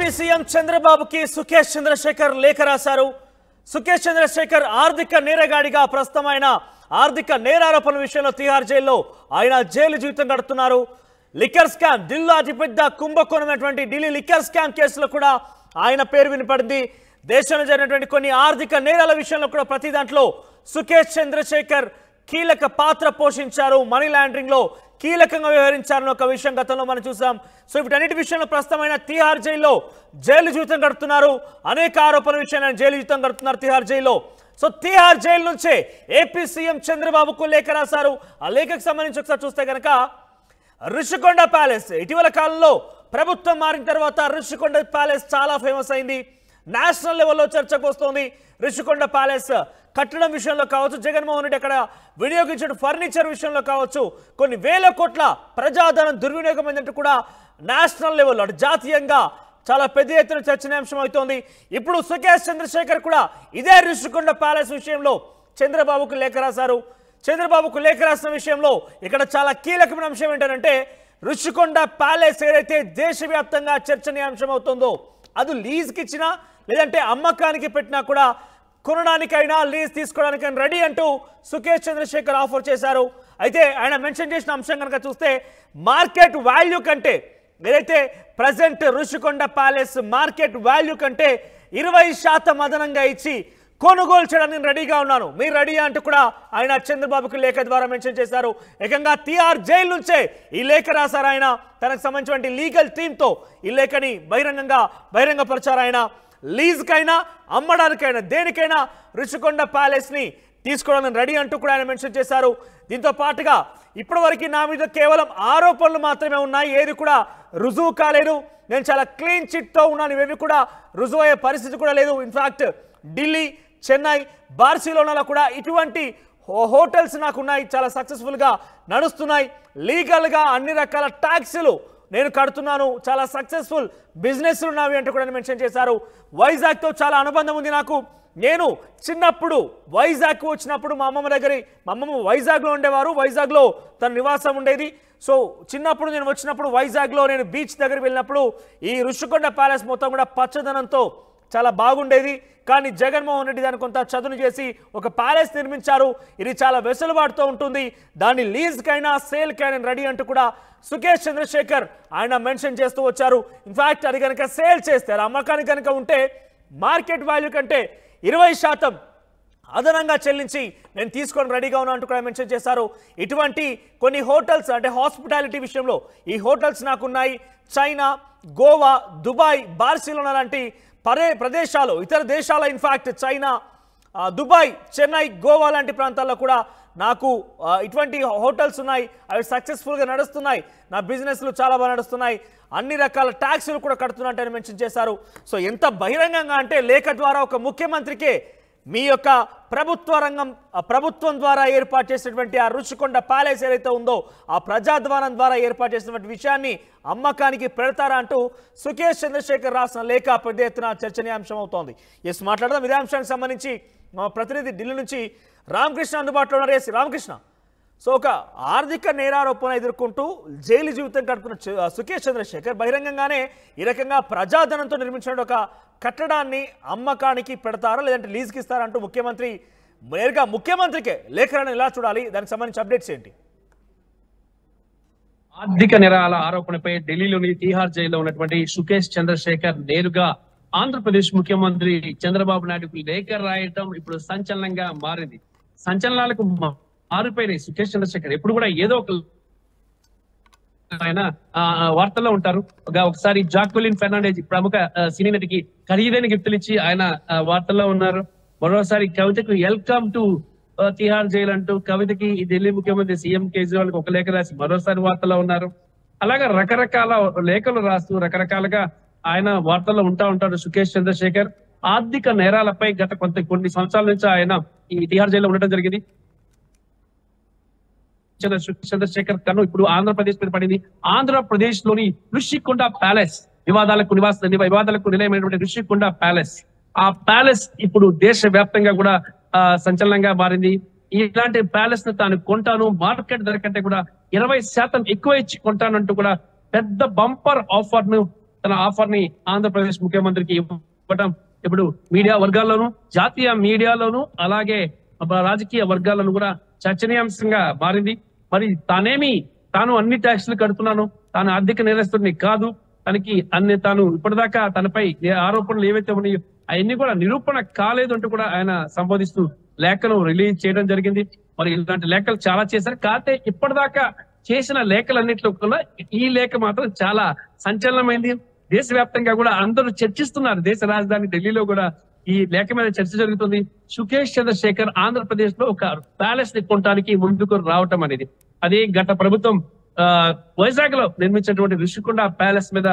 AP CM చంద్రబాబుకి సుకేష్ చంద్రశేఖర్ లేఖ రాశారు. సుకేష్ చంద్రశేఖర్ ఆర్థిక నేరగాడిగా ప్రస్తుతమైన ఆర్థిక నేరారోపణ విషయంలో తిహార్ జైల్లో ఆయన జైలు జీవితం గడుపుతున్నారు. లిక్కర్ స్కామ్, ఢిల్లీలో అతిపెద్ద కుంభకోణమైనటువంటి ఢిల్లీ లిక్కర్ స్కామ్ కేసులో కూడా ఆయన పేరు వినపడింది. దేశంలో జరిగినటువంటి కొన్ని ఆర్థిక నేరాల విషయంలో కూడా ప్రతి దాంట్లో సుకేష్ చంద్రశేఖర్ కీలక పాత్ర పోషించారు. మనీ లాండరింగ్ లో కీలకంగా వ్యవహరించారని ఒక విషయం గతంలో మనం చూసాం. సో వీటన్నిటి విషయంలో ప్రస్తుతమైన తిహార్ జైల్లో జైలు జీవితం గడుపుతున్నారు. అనేక ఆరోపణల విషయాన్ని జైలు జీవితం గడుపుతున్నారు తిహార్ జైల్లో. సో తిహార్ జైలు నుంచే ఏపీ సీఎం చంద్రబాబుకు లేఖ రాశారు. ఆ లేఖకు సంబంధించి ఒకసారి చూస్తే కనుక రుషికొండ ప్యాలెస్ ఇటీవల కాలంలో ప్రభుత్వం మారిన తర్వాత రుషికొండ ప్యాలెస్ చాలా ఫేమస్ అయింది. నేషనల్ లెవెల్లో చర్చకు వస్తోంది. రుషికొండ ప్యాలెస్ కట్టడం విషయంలో కావచ్చు, జగన్మోహన్ రెడ్డి అక్కడ వినియోగించిన ఫర్నిచర్ విషయంలో కావచ్చు, కొన్ని వేల కోట్ల ప్రజాధనం దుర్వినియోగం ఏంటంటే కూడా నేషనల్ లెవెల్లో అంటే జాతీయంగా చాలా పెద్ద ఎత్తున చర్చనీయాంశం అవుతోంది. ఇప్పుడు సుకేష్ చంద్రశేఖర్ కూడా ఇదే రుషికొండ ప్యాలెస్ విషయంలో చంద్రబాబుకు లేఖ రాశారు. చంద్రబాబుకు లేఖ రాసిన విషయంలో ఇక్కడ చాలా కీలకమైన అంశం ఏంటంటే రుషికొండ ప్యాలెస్ ఏదైతే దేశవ్యాప్తంగా చర్చనీయాంశం అవుతుందో అది లీజ్కి ఇచ్చినా లేదంటే అమ్మకానికి పెట్టినా కూడా కొనడానికైనా లీజ్ తీసుకోవడానికైనా రెడీ అంటూ సుకేష్ చంద్రశేఖర్ ఆఫర్ చేశారు. అయితే ఆయన మెన్షన్ చేసిన అంశం కనుక చూస్తే మార్కెట్ వాల్యూ కంటే ఏదైతే present Rushikonda palace market value కంటే 20% అదనంగా ఇచ్చి కొనుగోలు చేయడానికి రెడీగా ఉన్నాను, మీరు రెడీ అంటూ కూడా ఆయన చంద్రబాబుకు లేఖ ద్వారా మెన్షన్ చేశారు. ఏకంగా తిహార్ జైలు నుంచే ఈ లేఖ రాశారు. ఆయన తనకు సంబంధించిన లీగల్ టీంతో ఈ లేఖని బహిరంగపరిచారు. ఆయన లీజ్కైనా అమ్మడానికైనా దేనికైనా రుషికొండ ప్యాలెస్ని తీసుకోవడానికి రెడీ అంటూ కూడా ఆయన మెన్షన్ చేశారు. దీంతో పాటుగా ఇప్పటివరకు నా మీద కేవలం ఆరోపణలు మాత్రమే ఉన్నాయి, ఏది కూడా రుజువు కాలేదు, నేను చాలా క్లీన్ చిట్తో ఉన్నాను, ఇవేవి కూడా రుజువు అయ్యే పరిస్థితి కూడా లేదు. ఇన్ఫాక్ట్ ఢిల్లీ, చెన్నై, బార్సిలోనాలో కూడా ఇటువంటి హోటల్స్ నాకు ఉన్నాయి, చాలా సక్సెస్ఫుల్గా నడుస్తున్నాయి, లీగల్గా అన్ని రకాల ట్యాక్సులు నేను కడుతున్నాను, చాలా సక్సెస్ఫుల్ బిజినెస్లు ఉన్నవి అంటూ కూడా మెన్షన్ చేశారు. వైజాగ్తో చాలా అనుబంధం ఉంది నాకు. నేను చిన్నప్పుడు వైజాగ్ వచ్చినప్పుడు మా అమ్మమ్మ వైజాగ్లో ఉండేవారు, వైజాగ్లో తన నివాసం ఉండేది. సో చిన్నప్పుడు నేను వచ్చినప్పుడు వైజాగ్లో నేను బీచ్ దగ్గరికి వెళ్ళినప్పుడు ఈ రుషికొండ ప్యాలెస్ మొత్తం కూడా పచ్చదనంతో చాలా బాగుండేది. కానీ జగన్మోహన్ రెడ్డి దాన్ని కొంత చదును చేసి ఒక ప్యాలెస్ నిర్మించారు. ఇది చాలా వెసులుబాటుతో ఉంటుంది, దాన్ని లీజ్కైనా సేల్కైనా రెడీ అంటూ కూడా సుకేష్ చంద్రశేఖర్ ఆయన మెన్షన్ చేస్తూ వచ్చారు. ఇన్ఫాక్ట్ అది కనుక సేల్ చేస్తే అమ్మకానికి కనుక ఉంటే మార్కెట్ వాల్యూ కంటే 20% అదనంగా చెల్లించి నేను తీసుకొని రెడీగా ఉన్నా అంటూ కూడా మెన్షన్ చేశారు. ఇటువంటి కొన్ని హోటల్స్ అంటే హాస్పిటాలిటీ విషయంలో ఈ హోటల్స్ నాకున్నాయి. చైనా, గోవా, దుబాయ్, బార్సిలోనా లాంటి ప్రదేశాలు, ఇతర దేశాల in fact China, Dubai, Chennai, Goa లాంటి ప్రాంతాల్లో కూడా నాకు ఇటువంటి హోటల్స్ ఉన్నాయి. అవి సక్సెస్ఫుల్గా నడుస్తున్నాయి, నా బిజినెస్లు చాలా బాగా నడుస్తున్నాయి, అన్ని రకాల ట్యాక్సులు కూడా కడుతున్నట్టు మెన్షన్ చేశారు. సో ఎంత బహిరంగంగా అంటే లేఖ ద్వారా ఒక ముఖ్యమంత్రికే మీ యొక్క ప్రభుత్వం ద్వారా ఏర్పాటు చేసినటువంటి ఆ రుషికొండ ప్యాలెస్ ఏదైతే ఉందో ఆ ప్రజాధ్వానం ద్వారా ఏర్పాటు చేసినటువంటి విషయాన్ని అమ్మకానికి పెడతారా అంటూ సుకేష్ చంద్రశేఖర్ రాసిన లేఖ పెద్ద ఎత్తున చర్చనీయాంశం అవుతోంది. మాట్లాడదాం ఇదే అంశానికి సంబంధించి మా ప్రతినిధి ఢిల్లీ నుంచి రామకృష్ణ అందుబాటులో ఉన్నారు. రామకృష్ణ, సో ఒక ఆర్థిక నేరారోపణ ఎదుర్కొంటూ జైలు జీవితం గడుపుతున్న సుకేష్ చంద్రశేఖర్ బహిరంగంగానే ఈ రకంగా ప్రజాధనంతో నిర్మించిన ఒక కట్టడాన్ని అమ్మకానికి పెడతారా లేదంటే లీజ్కి ఇస్తారా అంటూ ముఖ్యమంత్రికే లేఖలను ఎలా చూడాలి, దానికి సంబంధించి అప్డేట్స్ ఏంటి? ఆర్థిక నేరాల ఆరోపణపై ఢిల్లీలోని తిహార్ జైల్లో ఉన్నటువంటి సుకేష్ చంద్రశేఖర్ నేరుగా ఆంధ్రప్రదేశ్ ముఖ్యమంత్రి చంద్రబాబు నాయుడుకు లేఖ రాయటం ఇప్పుడు సంచలనంగా మారింది. సంచలనాలకు మారిపోయినాయి. సుకేష్ చంద్రశేఖర్ ఎప్పుడు కూడా ఏదో ఒక ఆయన వార్తల్లో ఉంటారు. ఒకసారి జాక్వెలిన్ ఫెర్నాండెజ్ ప్రముఖ సినీ నటికి ఖరీదైన గిఫ్టులు ఇచ్చి ఆయన వార్తల్లో ఉన్నారు. మరోసారి కవితకు వెల్కమ్ టు తిహార్ జైలు అంటూ కవితకి ఢిల్లీ ముఖ్యమంత్రి సీఎం కేజ్రీవాల్ ఒక లేఖ రాసి మరోసారి వార్తల్లో ఉన్నారు. అలాగా రకరకాల లేఖలు రాస్తూ రకరకాలుగా ఆయన వార్తల్లో ఉంటాడు సుకేష్ చంద్రశేఖర్. ఆర్థిక నేరాలపై గత కొన్ని సంవత్సరాల నుంచి ఆయన ఈ తిహార్ జైల్లో ఉండటం జరిగింది. చంద్రశేఖర్ కన్ను ఇప్పుడు ఆంధ్రప్రదేశ్ మీద పడింది. ఆంధ్రప్రదేశ్ లోని రుషికొండ ప్యాలెస్ వివాదాలకు నిలయమైనటువంటి రుషికొండ ప్యాలెస్, ఆ ప్యాలెస్ ఇప్పుడు దేశవ్యాప్తంగా కూడా సంచలనంగా మారింది. ఇలాంటి ప్యాలెస్ ను తాను కొంటాను, మార్కెట్ ధర కంటే కూడా 20% ఎక్కువ ఇచ్చి కొంటానంటూ కూడా పెద్ద బంపర్ ఆఫర్ ను తన ఆఫర్ ని ఆంధ్రప్రదేశ్ ముఖ్యమంత్రికి ఇవ్వటం ఇప్పుడు మీడియా వర్గాల్లోనూ జాతీయ మీడియాలోనూ అలాగే రాజకీయ వర్గాలను కూడా చర్చనీయాంశంగా మారింది. మరి తాను అన్ని ట్యాక్సులు కడుతున్నాను, తాను ఆర్థిక నేరస్తుడిని కాదు, తాను ఇప్పటిదాకా తనపై ఆరోపణలు ఏవైతే ఉన్నాయో అవన్నీ కూడా నిరూపణ కాలేదు అంటూ కూడా ఆయన సంబోధిస్తూ లేఖను రిలీజ్ చేయడం జరిగింది. మరి ఇలాంటి లేఖలు చాలా చేశారు. కాకపోతే ఇప్పటిదాకా చేసిన లేఖలన్నింటిలో కూడా ఈ లేఖ మాత్రం చాలా సంచలనమైంది. దేశవ్యాప్తంగా కూడా అందరూ చర్చిస్తున్నారు. దేశ రాజధాని ఢిల్లీలో కూడా ఈ లేఖ మీద చర్చ జరుగుతుంది. సుకేష్ చంద్రశేఖర్ ఆంధ్రప్రదేశ్ లో ఒక ప్యాలెస్ ని కొనడానికి ముందుకు రావటం అనేది, అది గత ప్రభుత్వం వైజాగ్ లో నిర్మించినటువంటి ఋషికొండ ప్యాలెస్ మీద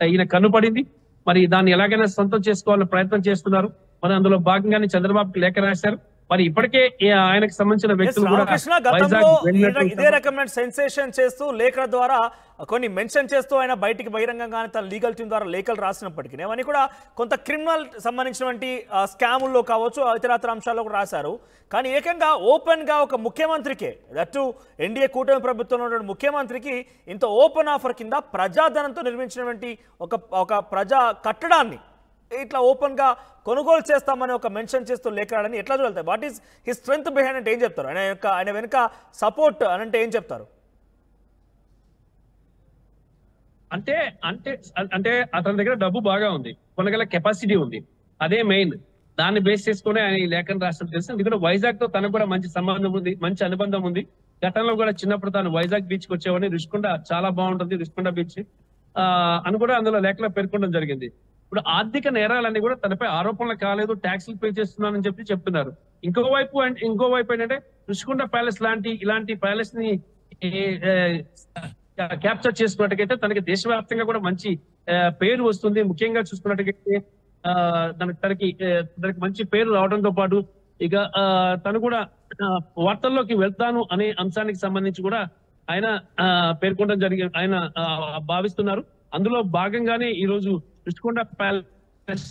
ఈయన కన్నుపడింది. మరి దాన్ని ఎలాగైనా సొంతం చేసుకోవాలని ప్రయత్నం చేస్తున్నారు. మరి అందులో భాగంగానే చంద్రబాబుకి లేఖ రాశారు. మరి ఇప్పటికే ఆయనకు సంబంధించిన వ్యక్తులు కూడా ఇదే రకమైన సెన్సేషన్ చేస్తూ లేఖ ద్వారా కొన్ని మెన్షన్ చేస్తూ ఆయన బయటికి బహిరంగంగానే తన లీగల్ టీం ద్వారా లేఖలు రాసినప్పటికీ అవన్నీ కూడా కొంత క్రిమినల్ సంబంధించినటువంటి స్కాముల్లో కావచ్చు, ఇతరత్ర అంశాల్లో కూడా రాశారు. కానీ ఏకంగా ఓపెన్ గా ఒక ముఖ్యమంత్రికి, దట్టు ఎన్డీఏ కూటమి ప్రభుత్వంలో ఉన్న ముఖ్యమంత్రికి ఇంత ఓపెన్ ఆఫర్ కింద ప్రజాధనంతో నిర్మించినటువంటి ఒక ప్రజా కట్టడాన్ని ఇట్లా ఓపెన్ గా కొనుగోలు చేస్తామని ఒక మెన్షన్ చేస్తూ లేఖ రాయడాన్ని ఎట్లా చూడతారు? What is his strength behind అంటే ఏం చెప్తారు? ఆయన వెనుక సపోర్ట్ అంటే ఏం చెప్తారు? అంటే అంటే అంటే అతని దగ్గర డబ్బు బాగా ఉంది, కొనగల కెపాసిటీ ఉంది. అదే మెయిన్. దాన్ని బేస్ చేసుకుని ఆయన ఈ లేఖను రాష్ట్రం తెలుసు. ఎందుకంటే వైజాగ్ తో తనకు కూడా మంచి సంబంధం ఉంది, మంచి అనుబంధం ఉంది. గతంలో కూడా చిన్నప్పుడు తాను వైజాగ్ బీచ్ కి వచ్చేవాడిని, ఋషికొండ చాలా బాగుంటుంది, ఋషికొండ బీచ్ అని కూడా అందులో లేఖలో పేర్కొనడం జరిగింది. ఇప్పుడు ఆర్థిక నేరాలన్నీ కూడా తనపై ఆరోపణలు కాలేదు, ట్యాక్సులు పే చేస్తున్నానని చెప్తున్నారు. ఇంకోవైపు ఏంటంటే ఋషికొండ ప్యాలెస్ ఇలాంటి ప్యాలెస్ ని క్యాప్చర్ చేసుకున్నట్టుగైతే తనకి దేశవ్యాప్తంగా కూడా మంచి పేరు వస్తుంది. ముఖ్యంగా చూసుకున్నట్టుగైతే తనకి మంచి పేరు రావడంతో పాటు ఇక తను కూడా వార్తల్లోకి వెళ్తాను అనే అంశానికి సంబంధించి కూడా ఆయన పేర్కొనడం ఆయన భావిస్తున్నారు. అందులో భాగంగానే ఈ రోజు ఋషికొండ ప్యాలెస్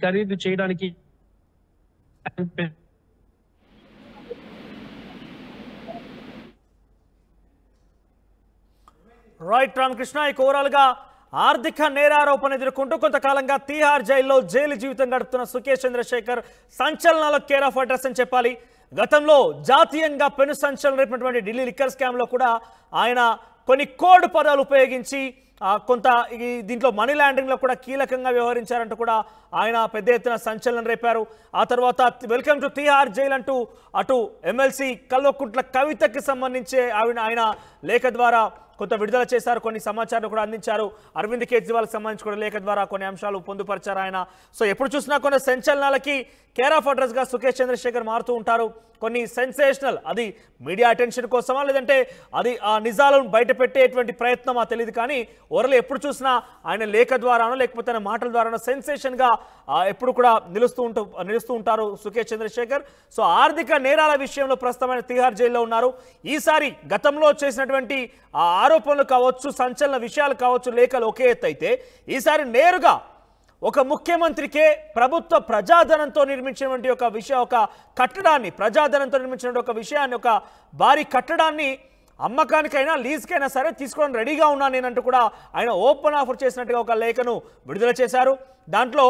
ఖరీదు చేయడానికి రైట్ రామకృష్ణ, ఈ ఓవరాల్ గా ఆర్థిక నేరారోపణ ఎదుర్కొంటూ కొంతకాలంగా తీహార్ జైల్లో జైలు జీవితం గడుపుతున్న సుకేష్ చంద్రశేఖర్ సంచలనాలకు కేర్ ఆఫ్ అడ్రస్ అని చెప్పాలి. గతంలో జాతీయంగా పెను సంచలనం రేపినటువంటి ఢిల్లీ లిక్కర్ స్కామ్ లో కూడా ఆయన కొన్ని కోడ్ పదాలు ఉపయోగించి కొంత దీంట్లో మనీ లాండరింగ్ లో కూడా కీలకంగా వ్యవహరించారంటూ కూడా ఆయన పెద్ద ఎత్తున సంచలనం రేపారు. ఆ తర్వాత వెల్కమ్ టు తీహార్ జైల్ అంటూ అటు ఎమ్మెల్సీ కల్వకుంట్ల కవితకి సంబంధించి ఆయన లేఖ ద్వారా కొంత విడుదల చేశారు, కొన్ని సమాచారం కూడా అందించారు. అరవింద్ కేజ్రీవాల్కి సంబంధించి కూడా లేఖ ద్వారా కొన్ని అంశాలు పొందుపరిచారు ఆయన. సో ఎప్పుడు చూసినా కొన్ని సంచలనాలకి కేర్ ఆఫ్ అడ్రస్ గా సుకేష్ చంద్రశేఖర్ మారుతూ ఉంటారు. కొన్ని సెన్సేషనల్, అది మీడియా అటెన్షన్ కోసమా లేదంటే అది ఆ నిజాలను బయట పెట్టేటువంటి ప్రయత్నమా తెలియదు, కానీ ఓవరాల్ ఎప్పుడు చూసినా ఆయన లేఖ ద్వారానో లేకపోతే ఆయన మాటల ద్వారానో సెన్సేషన్ గా ఎప్పుడు కూడా నిలుస్తూ ఉంటారు సుకేష్ చంద్రశేఖర్. సో ఆర్థిక నేరాల విషయంలో ప్రస్తుతమైన తిహార్ జైల్లో ఉన్నారు. ఈసారి గతంలో చేసినటువంటి ఆరోపణలు కావచ్చు, సంచలన విషయాలు కావచ్చు, లేఖలు ఒకే ఎత్తు అయితే ఈసారి నేరుగా ఒక ముఖ్యమంత్రికే ప్రభుత్వ ప్రజాధనంతో నిర్మించినటువంటి ఒక కట్టడాన్ని, ప్రజాధనంతో నిర్మించిన ఒక విషయాన్ని, ఒక భారీ కట్టడాన్ని అమ్మకానికైనా లీజ్కైనా సరే తీసుకోవడానికి రెడీగా ఉన్నాను నేనంటూ కూడా ఆయన ఓపెన్ ఆఫర్ చేసినట్టుగా ఒక లేఖను విడుదల చేశారు. దాంట్లో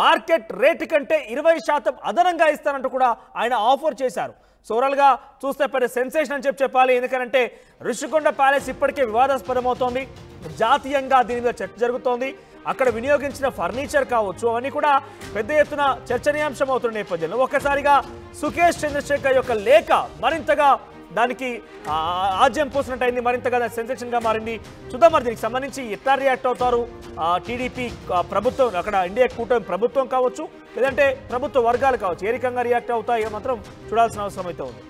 మార్కెట్ రేటు కంటే 20% అదనంగా ఇస్తానంటూ కూడా ఆయన ఆఫర్ చేశారు. సో ఓవరాల్గా చూస్తే పెద్ద సెన్సేషన్ అని చెప్పాలి. ఎందుకంటే ఋషికొండ ప్యాలెస్ ఇప్పటికే వివాదాస్పదమవుతోంది, జాతీయంగా దీని మీద చర్చ జరుగుతోంది. అక్కడ వినియోగించిన ఫర్నిచర్ కావచ్చు, అవన్నీ కూడా పెద్ద ఎత్తున చర్చనీయాంశం అవుతున్న నేపథ్యంలో ఒక్కసారిగా సుకేష్ చంద్రశేఖర్ యొక్క లేఖ మరింతగా దానికి ఆజ్యం పోసినట్టయింది, మరింతగా సెన్సేషన్ గా మారింది. చూద్దాం మరి దీనికి సంబంధించి ఎట్లా రియాక్ట్ అవుతారు టీడీపీ ప్రభుత్వం, అక్కడ ఎన్డీఏ కూటమి ప్రభుత్వం కావచ్చు, లేదంటే ప్రభుత్వ వర్గాలు కావచ్చు, ఏ రకంగా రియాక్ట్ అవుతాయో మాత్రం చూడాల్సిన అవసరం అయితే ఉంది.